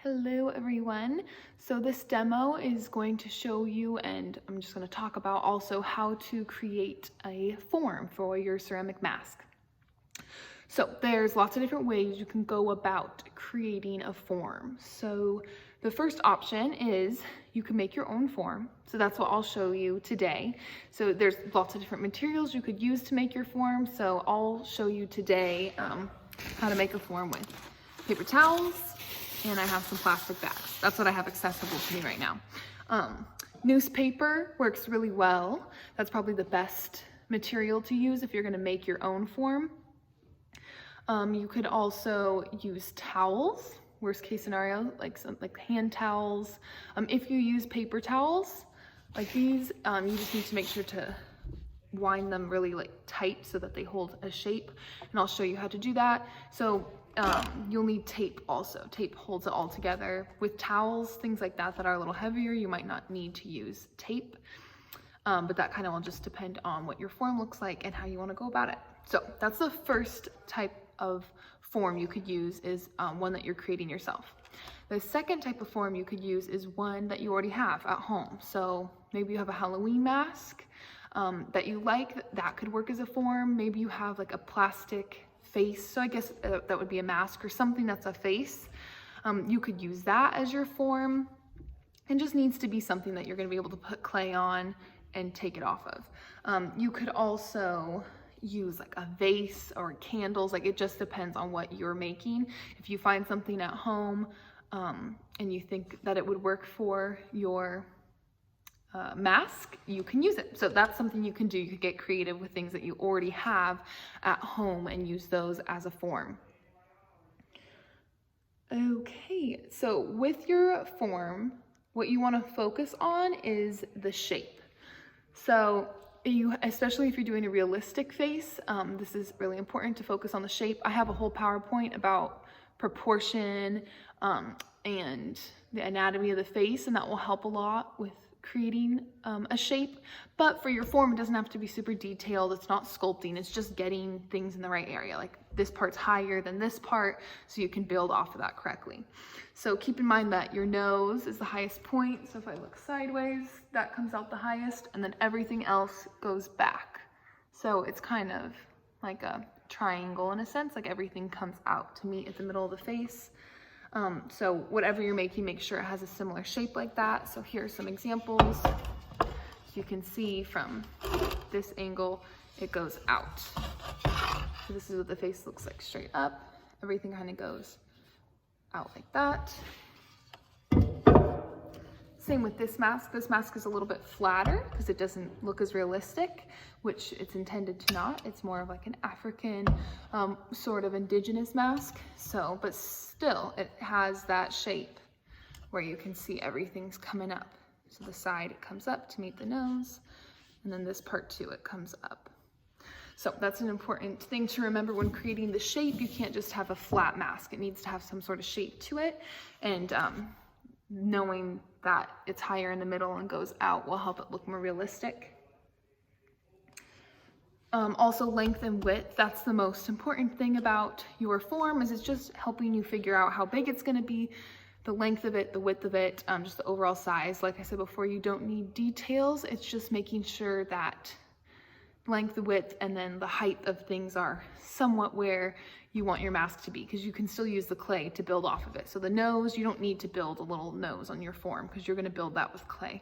Hello everyone. So this demo is going to show you, and I'm just going to talk about also how to create a form for your ceramic mask. So there's lots of different ways you can go about creating a form. So the first option is you can make your own form. So that's what I'll show you today. So there's lots of different materials you could use to make your form. So I'll show you today how to make a form with paper towels, and I have some plastic bags. That's what I have accessible to me right now. Newspaper works really well. That's probably the best material to use if you're gonna make your own form. You could also use towels, worst case scenario, like hand towels. If you use paper towels like these, you just need to make sure to wind them really tight so that they hold a shape, and I'll show you how to do that. So you'll need tape also. Tape holds it all together. With towels, things like that are a little heavier, you might not need to use tape, but that kind of will just depend on what your form looks like and how you want to go about it. So that's the first type of form you could use, is one that you're creating yourself. The second type of form you could use is one that you already have at home. So maybe you have a Halloween mask that you like, that could work as a form. Maybe you have like a plastic face, so I guess that would be a mask or something that's a face. You could use that as your form, and just needs to be something that you're going to be able to put clay on and take it off of. You could also use like a vase or candles, like it just depends on what you're making. If you find something at home and you think that it would work for your mask, you can use it. So that's something you can do. You could get creative with things that you already have at home and use those as a form. Okay, so with your form, what you want to focus on is the shape. So especially if you're doing a realistic face, this is really important to focus on the shape. I have a whole PowerPoint about proportion and the anatomy of the face, and that will help a lot with creating a shape. But for your form, it doesn't have to be super detailed. It's not sculpting, it's just getting things in the right area. Like this part's higher than this part, so you can build off of that correctly. So keep in mind that your nose is the highest point. So if I look sideways, that comes out the highest, and then everything else goes back. So it's kind of like a triangle in a sense, like everything comes out to meet at the middle of the face. So whatever you're making, make sure it has a similar shape like that. So here are some examples. So you can see from this angle, it goes out. So this is what the face looks like straight up. Everything kind of goes out like that. Same with this mask. This mask is a little bit flatter because it doesn't look as realistic, which it's intended to not. It's more of like an African sort of indigenous mask. So, but still it has that shape where you can see everything's coming up. So the side, it comes up to meet the nose, and then this part too, it comes up. So that's an important thing to remember when creating the shape. You can't just have a flat mask. It needs to have some sort of shape to it, and knowing that it's higher in the middle and goes out will help it look more realistic. Also length and width, that's the most important thing about your form, is it's just helping you figure out how big it's going to be, the length of it, the width of it, just the overall size. Like I said before, you don't need details. It's just making sure that length, width, and then the height of things are somewhat where you want your mask to be, because you can still use the clay to build off of it. So the nose, you don't need to build a little nose on your form because you're going to build that with clay.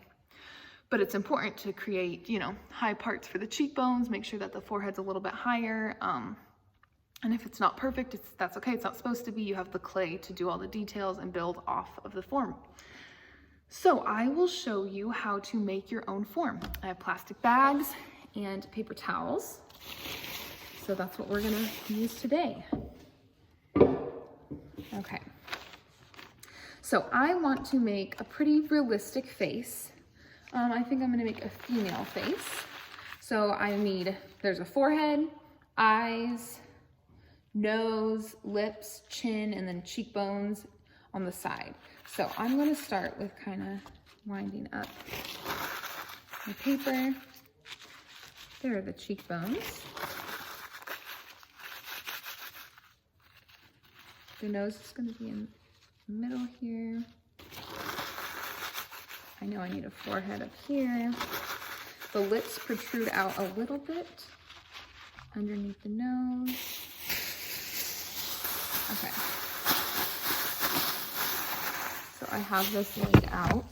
But it's important to create, high parts for the cheekbones, make sure that the forehead's a little bit higher. And if it's not perfect, that's okay. It's not supposed to be. You have the clay to do all the details and build off of the form. So I will show you how to make your own form. I have plastic bags and paper towels. So that's what we're gonna use today. Okay. So I want to make a pretty realistic face. I think I'm gonna make a female face. So there's a forehead, eyes, nose, lips, chin, and then cheekbones on the side. So I'm gonna start with kind of winding up my paper. There are the cheekbones. The nose is going to be in middle here. I know I need a forehead up here. The lips protrude out a little bit underneath the nose. Okay. So I have this laid out.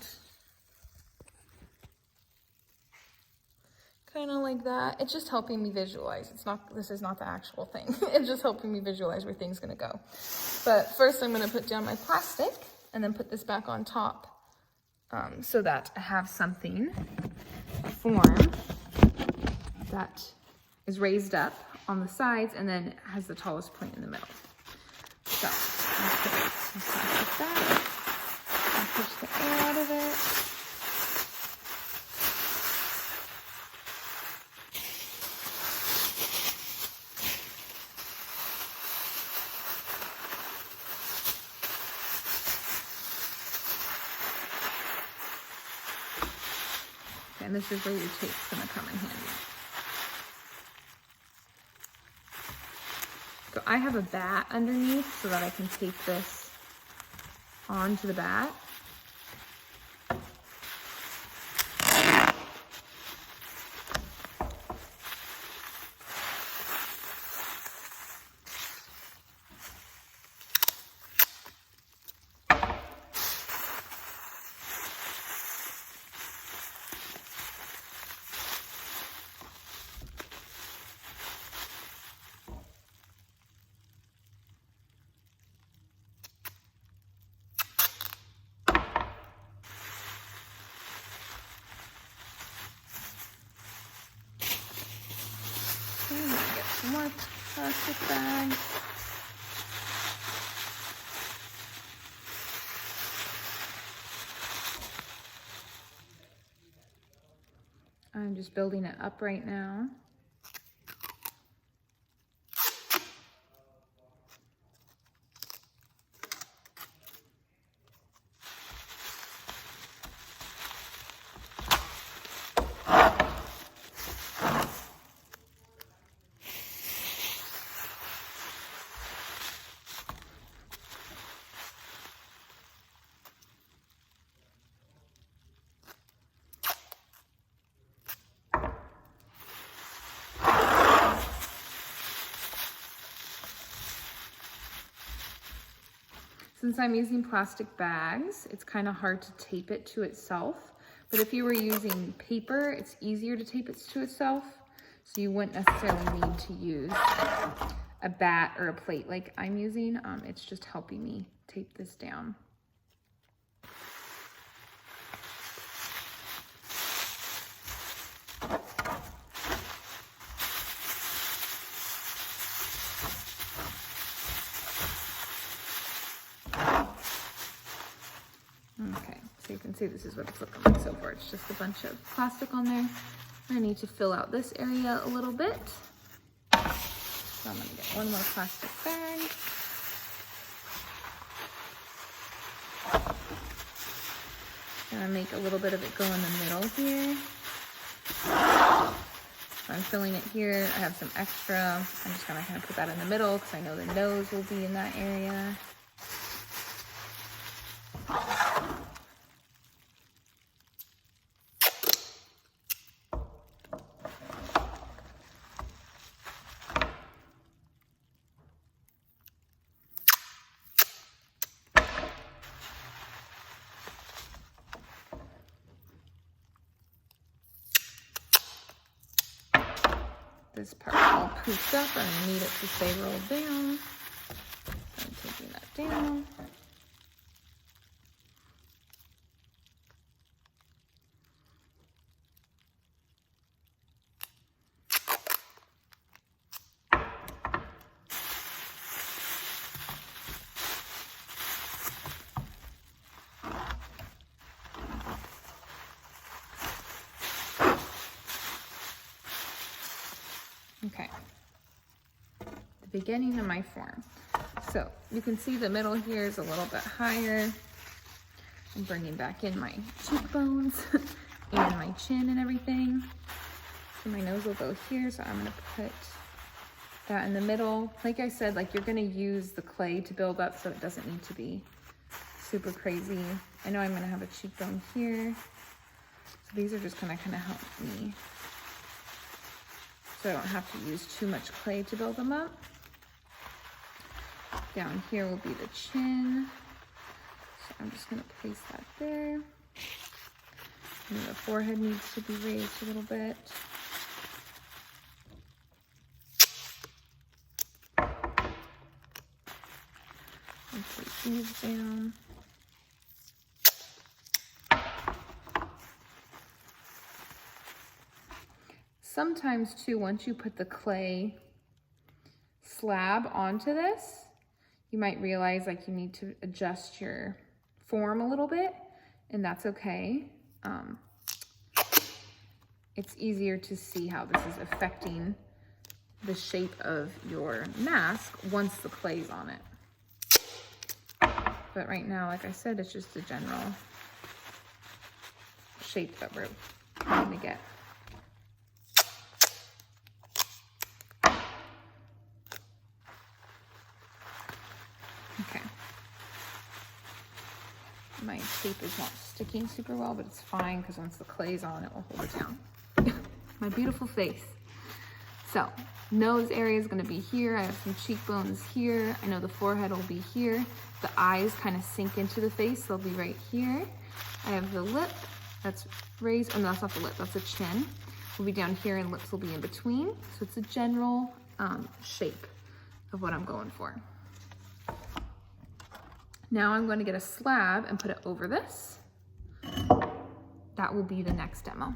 Kind of like that. It's just helping me visualize. This is not the actual thing. It's just helping me visualize where things gonna go. But first I'm gonna put down my plastic and then put this back on top so that I have something, a form that is raised up on the sides and then has the tallest point in the middle. So I'll put this plastic back and push the air out of it. And this is where your tape's gonna come in handy. So I have a bat underneath so that I can tape this onto the bat. Get some more plastic bags. I'm just building it up right now. Since I'm using plastic bags, it's kind of hard to tape it to itself. But if you were using paper, it's easier to tape it to itself. So you wouldn't necessarily need to use a bat or a plate like I'm using. It's just helping me tape this down. Okay, so you can see this is what it's looking like so far. It's just a bunch of plastic on there. I need to fill out this area a little bit. So I'm gonna get one more plastic bag. Gonna make a little bit of it go in the middle here. So I'm filling it here. I have some extra. I'm just gonna kind of put that in the middle because I know the nose will be in that area. This part all poofed up and I need it to stay rolled down. So I'm taking that down. Okay, the beginning of my form. So you can see the middle here is a little bit higher. I'm bringing back in my cheekbones and my chin and everything. So my nose will go here, so I'm gonna put that in the middle. Like I said, like you're gonna use the clay to build up so it doesn't need to be super crazy. I know I'm gonna have a cheekbone here. So these are just gonna kind of help me. So I don't have to use too much clay to build them up. Down here will be the chin. So I'm just gonna place that there. And the forehead needs to be raised a little bit. And place these down. Sometimes too, once you put the clay slab onto this, you might realize like you need to adjust your form a little bit, and that's okay. It's easier to see how this is affecting the shape of your mask once the clay's on it. But right now, like I said, it's just a general shape that we're trying to get. Okay. My tape is not sticking super well, but it's fine because once the clay's on, it will hold it down. My beautiful face. So, nose area is going to be here. I have some cheekbones here. I know the forehead will be here. The eyes kind of sink into the face. They'll be right here. I have the lip that's raised. Oh, no, that's not the lip. That's the chin. Will be down here, and lips will be in between. So it's a general shape of what I'm going for. Now I'm going to get a slab and put it over this. That will be the next demo.